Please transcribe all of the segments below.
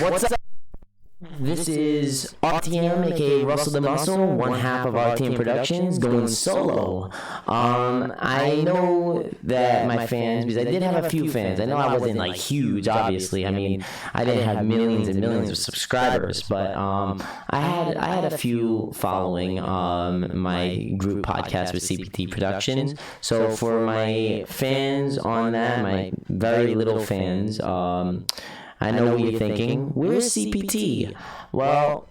What's up? This is RTM, aka Russell the Muscle, one half of RTM Productions, going solo. I know that my fans, because I did have a few fans. I know I wasn't like huge, obviously. I mean, I didn't have millions and millions of subscribers, but I had a few following my group podcast with CPT Productions. So for my fans on that, my very little fans, I know what you're thinking. Where's CPT? Well,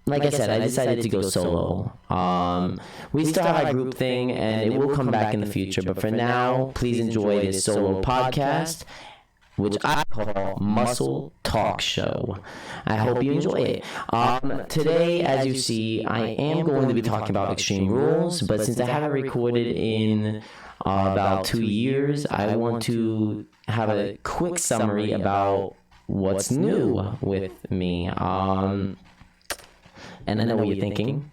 like I said, I decided to go solo. We still have our group thing, and it will come back in the future. But for now, please enjoy this solo podcast, which I call Muscle Talk Show. I hope you enjoy it. Today, as you see, I am going to be talking about Extreme Rules, but since I haven't recorded in about 2 years, I want to have a quick summary about what's new with me. And I know what you're thinking.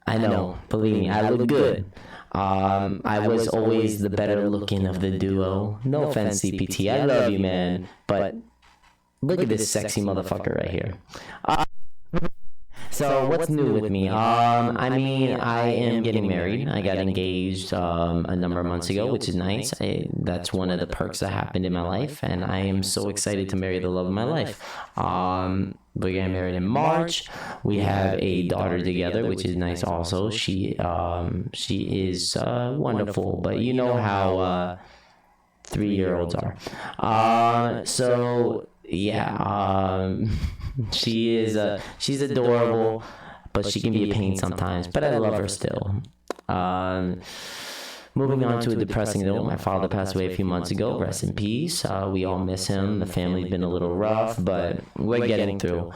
I know, believe me, I look good. I was always the better looking of the duo. No offense, CPT, I love you, man, but look at this sexy motherfucker right here. So what's new with me? I mean, I am getting married. I got engaged a number of months ago, which is nice. That's one of the perks that happened in my life, and I am so excited to marry the love of my life. We're getting married in March. We have a daughter together, which is nice also. She is wonderful, but you know how 3-year-olds are. So yeah, she's adorable, but she can be a pain sometimes, but I love her still. Moving on to a depressing note, my father passed away a few months ago. Rest in peace. We all miss him. The family's been a little rough, but we're getting through.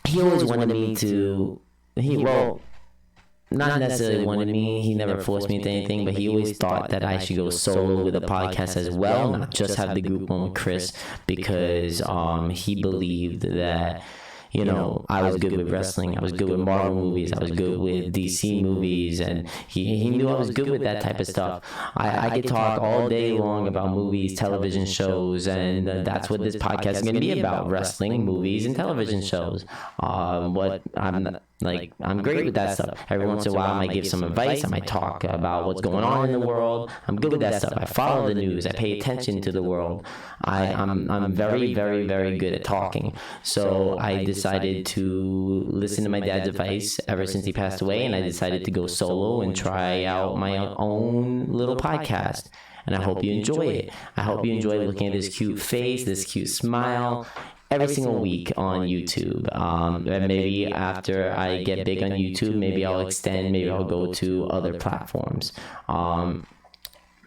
He always wanted me to, not necessarily wanted me, he never forced me into anything, but he always thought that I should go solo with a podcast as well, not just have the group one with Chris, because he believed that, you know, I was good with wrestling, I was good with Marvel movies, I was good with DC movies, and he knew I was good with that type of stuff. I could talk all day long about movies, television shows, and that's what this podcast is going to be about: wrestling, movies, and television shows. I'm great with that stuff. Every once in a while I might give some advice, I might talk about what's going on in the world. I'm good with that stuff. I follow the news, I pay attention to the world. I'm very, very, very good at talking. So I decided to listen to my dad's advice ever since he passed away, and I decided to go solo and try out my own little podcast. And I hope you enjoy it. I hope you enjoy looking at this cute face, this cute smile, every single week on YouTube. And maybe after I get big on YouTube, maybe I'll extend, maybe I'll go to other platforms.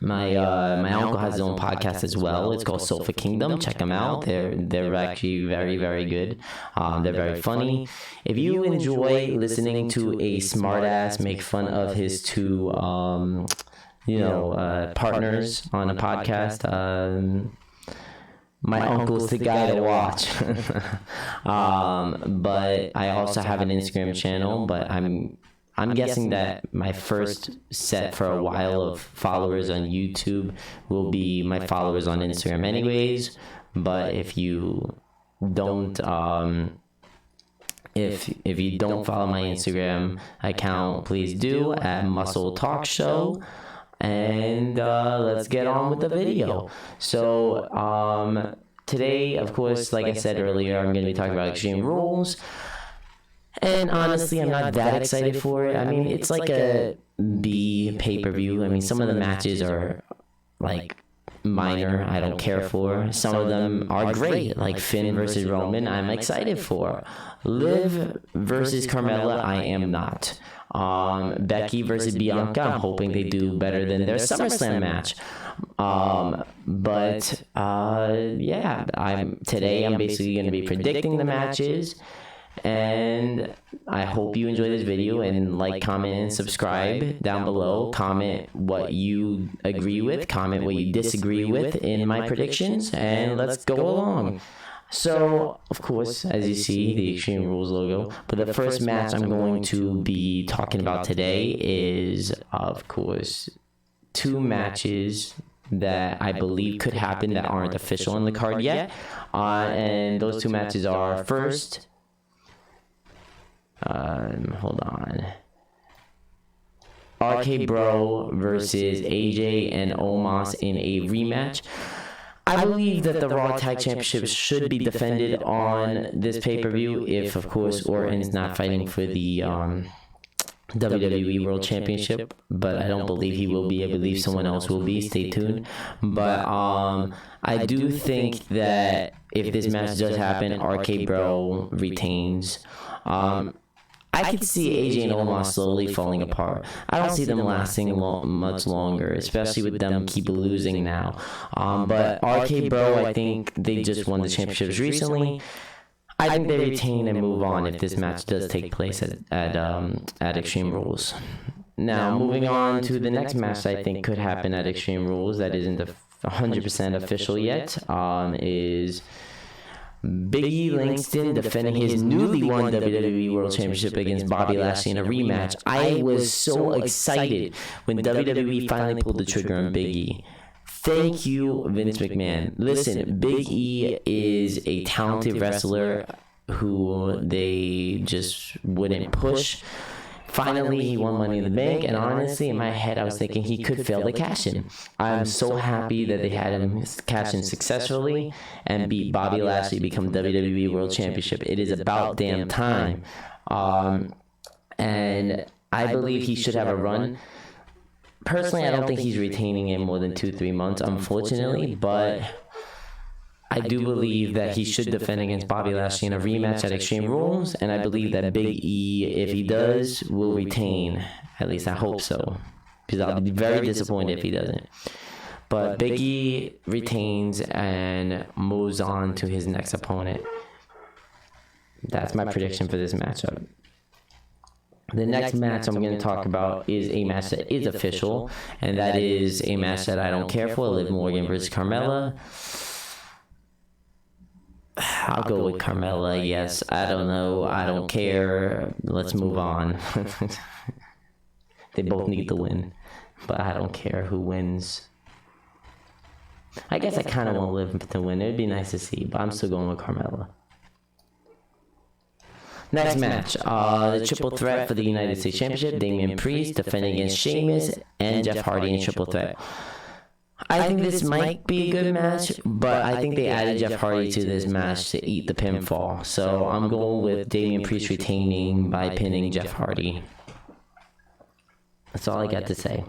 My uncle has his own podcast as well. It's called Sofa Kingdom. Check them out. They're actually very, very good. They're very funny. If you enjoy listening to a smartass make fun of his two partners on a podcast, my uncle's the guy to watch. But I also have an Instagram channel, but I'm guessing that my first set for a while of followers on YouTube will be my followers on Instagram anyways. But if you don't if you don't follow my Instagram account, please do, at Muscle Talk Show. And let's get on with the video. So today, of course, like I said earlier, I'm going to be talking about Extreme Rules. And honestly, I'm not that excited for it. I mean, it's like a B pay-per-view. I mean, some of the matches are like minor, I don't care for. Some of them are great, like Finn versus Roman, I'm excited for. Liv versus Carmella, I am not. Becky versus Bianca, I'm hoping they do better than their SummerSlam match. Today I'm basically going to be predicting the matches, and I hope you enjoy this video, and like, comment, and subscribe down below. Comment what you agree with, comment what you disagree with in my predictions, and let's go along. So, of course, as you see, the Extreme Rules logo. But the first match I'm going to be talking about today is, of course, two matches that I believe could happen that aren't official on the card yet. And those two matches are first. Hold on. RK Bro versus AJ and Omos in a rematch. I believe that the Raw Tag Championships should be defended on this pay-per-view if, of course, Orton's not fighting for the WWE World Championship, but I don't believe he will be. I believe someone else will be. Stay tuned. But I do think that if this match does happen, RK Bro retains. I could see AJ and Omos slowly falling apart. I don't see them lasting much longer, especially with them keep losing now. But RK Bro, I think they just won the championships recently. I think they retain and move on if this match does take place at Extreme Rules. Now, moving on to the next match I think could happen at Extreme Rules that isn't 100% official yet, is Big E Langston defending his newly won WWE World Championship against Bobby Lashley in a rematch. I was so excited when WWE finally pulled the trigger on Big E. Thank you, Vince McMahon. Listen, Big E is a talented wrestler who they just wouldn't push. Finally, he won Money in the Bank, and honestly, in my head, I was thinking he could fail to cash in. I'm so happy that they had him cash in successfully and beat Bobby Lashley, become WWE World Championship. It is about damn time. And I believe he should have a run. Personally, I don't think he's retaining it more than 2-3 months, unfortunately, but I do believe that he should defend against Bobby Lashley in a rematch at Extreme Rules, and I believe that Big E, if he does, will retain. At least I hope so, because I'll be very disappointed if he doesn't. But Big E retains and moves on to his next opponent. That's my prediction for this matchup. The next match I'm going to talk about is a match that is official, and that is a match that I don't care for, Liv Morgan versus Carmella. I'll go with Carmella, yes. I don't know. I don't care. Let's move on. They both need to win, but I don't care who wins. I guess I kind of want Liv to win. It would be nice to see, but I'm still going with Carmella. Next match, the triple threat for the United States Championship. Damian Priest defending against Sheamus and Jeff Hardy in triple threat. I think this might be a good match, but I think they added Jeff Hardy to this match to eat the pinfall. So I'm going with Damian Priest retaining by pinning Jeff Hardy. That's all I got to say.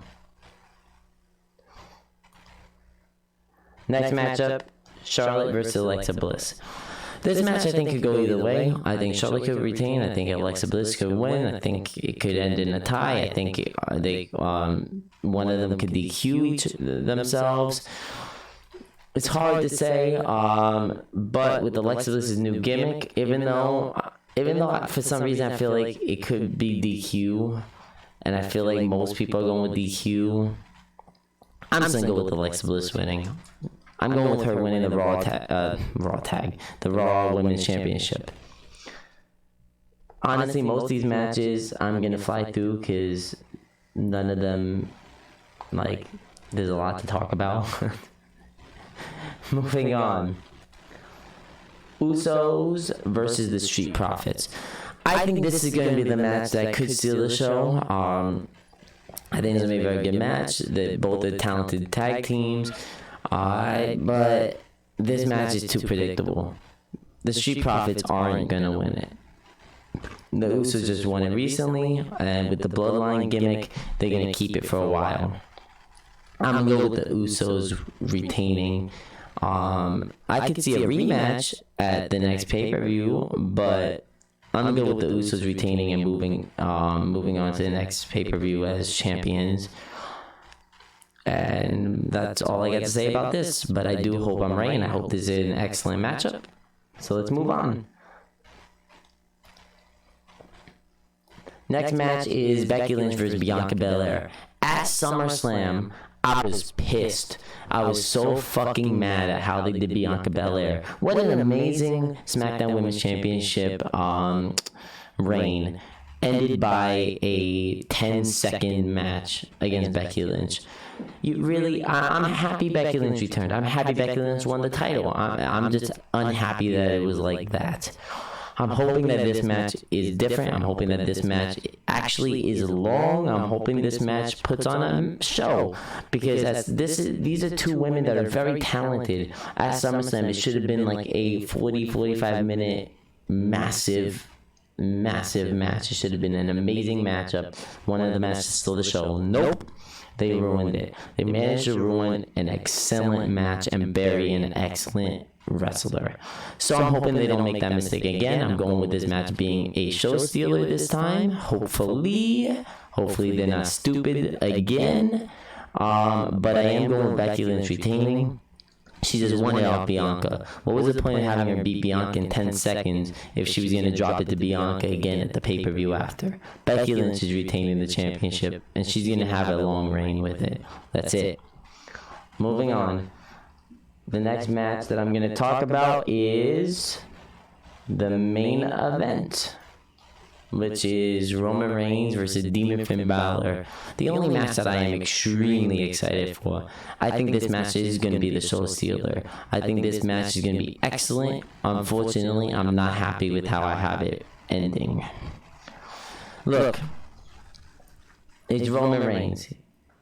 Next matchup, Charlotte versus Alexa Bliss. This match I think could go either way. I think Charlotte could retain. I think Alexa Bliss could win. I think it could end in a tie. I think one of them could DQ themselves. It's hard to say, but with Alexa Bliss's new gimmick, even though for some reason I feel like it could be DQ, and I feel like most people are going with DQ, I'm just going to go with Alexa Bliss winning. I'm going with her winning the Raw Women's Championship. Honestly, most of these matches I'm going to fly through because none of them, there's a lot to talk about. Moving on. Usos versus the Street Profits. I think this is going to be the match that could steal the show. I think it's going to be a very good match. Both are talented tag teams. But this match is too predictable. The Street Profits aren't going to win it. The Usos just won it recently, and with the Bloodline gimmick, they're going to keep it for a while. I'm going to go with the Usos retaining. I could see a rematch at the next pay-per-view, but I'm going to go with the Usos retaining and moving on to the next pay-per-view as champions. And that's all I got to say about this, but I do hope I'm right, and I hope this is an excellent matchup. So let's move on. Next match is Becky Lynch versus Bianca Belair. At SummerSlam, I was pissed. I was so fucking mad at how they did Bianca Belair. What an amazing SmackDown Women's Championship reign. ended by a 10-second match against Becky Lynch. I'm happy Becky Lynch returned. I'm happy Becky Lynch won the title. I'm just unhappy that it was like that. I'm hoping that this match is different. I'm hoping that this match actually is long. I'm hoping this match puts on a show, because these are two women that are very talented. At SummerSlam, it should have been like a 45 minute massive match. It should have been an amazing matchup. One of the matches stole the show. Nope. They ruined it. They managed to ruin an excellent match and bury an excellent wrestler. So I'm hoping they don't make that mistake again. I'm going with this match being a show stealer this time. Hopefully they're not stupid again. But I am going with Becky Lynch retaining. She just won it off Bianca. What was the point of having her beat Bianca in 10 seconds if she was going to drop it to Bianca again at the pay-per-view after? Becky Lynch is retaining the championship, and she's going to have a long reign with it. That's it. Moving on. The next match that I'm going to talk about is the main event, which is Roman Reigns versus Demon Finn Balor. The only match that I am extremely excited for. I think this match is going to be the show stealer. I think this match is going to be excellent. Unfortunately, I'm not happy with how I have it ending. Look, it's Roman Reigns.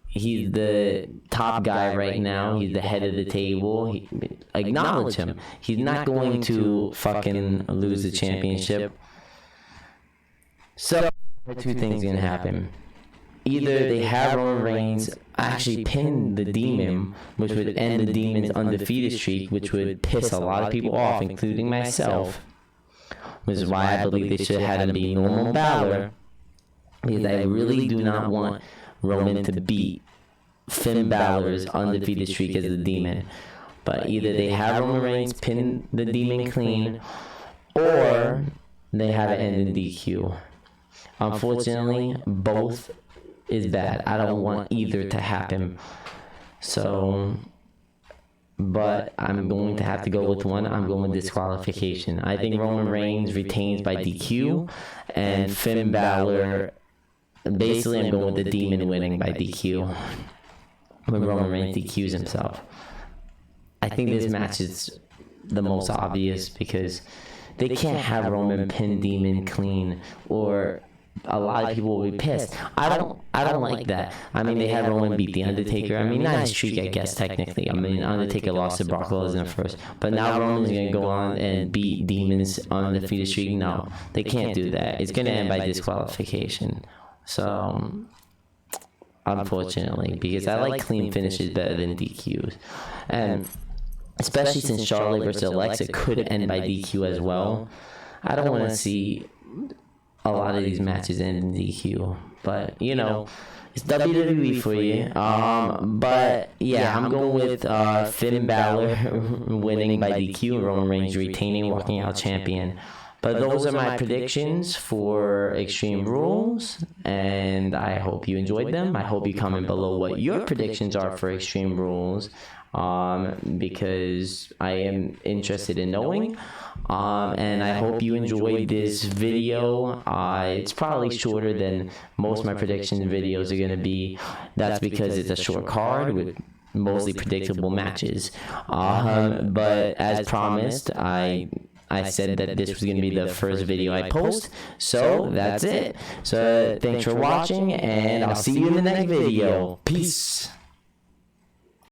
He's the top guy right now. He's the head of the table. Acknowledge him. He's not going to fucking lose the championship. So, two things going to happen. Either they have Roman Reigns actually pin the Demon, which would end the Demon's undefeated streak, which would piss a lot of people off, including myself, which is why I believe they should have had him be normal Balor, because I really do not want Roman to beat Finn Balor's undefeated streak as the Demon. But either they have Roman Reigns pin the Demon clean, or they have it end in DQ. Unfortunately, both is bad. I don't want either to happen. So, but I'm going to have to go with one. I'm going with disqualification. I think Roman Reigns retains by DQ, and Finn Balor, basically I'm going with the Demon winning by DQ. When Roman Reigns DQs himself. I think this match is the most obvious, because they can't have Roman pin Demon clean, or a lot of people will be pissed. I don't like that. I mean, they had Roman beat The Undertaker. I mean, not his streak, I guess, technically. I mean, Undertaker lost to Brock Lesnar first. But now Roman's going to go on and beat Demon's undefeated streak? No, they can't do that. It's going to end by disqualification. So, unfortunately, because I like clean finishes better than DQs. And especially since Charlotte versus Alexa could end by DQ as well, I don't want to see a lot of these matches end in DQ. But, you know, it's WWE for you. But, yeah, I'm going with Finn Balor winning by DQ and Roman Reigns retaining, walking out champion. But those are my predictions for Extreme Rules, and I hope you enjoyed them. I hope you comment below what your predictions are for Extreme Rules, because I am interested in knowing. And I hope you enjoyed this video. It's probably shorter than most of my prediction videos are going to be. That's because it's a short card with mostly predictable matches. But as promised, I said that this was going to be the first video I post, so that's it. So thanks for watching, and I'll see you in the next video. Peace.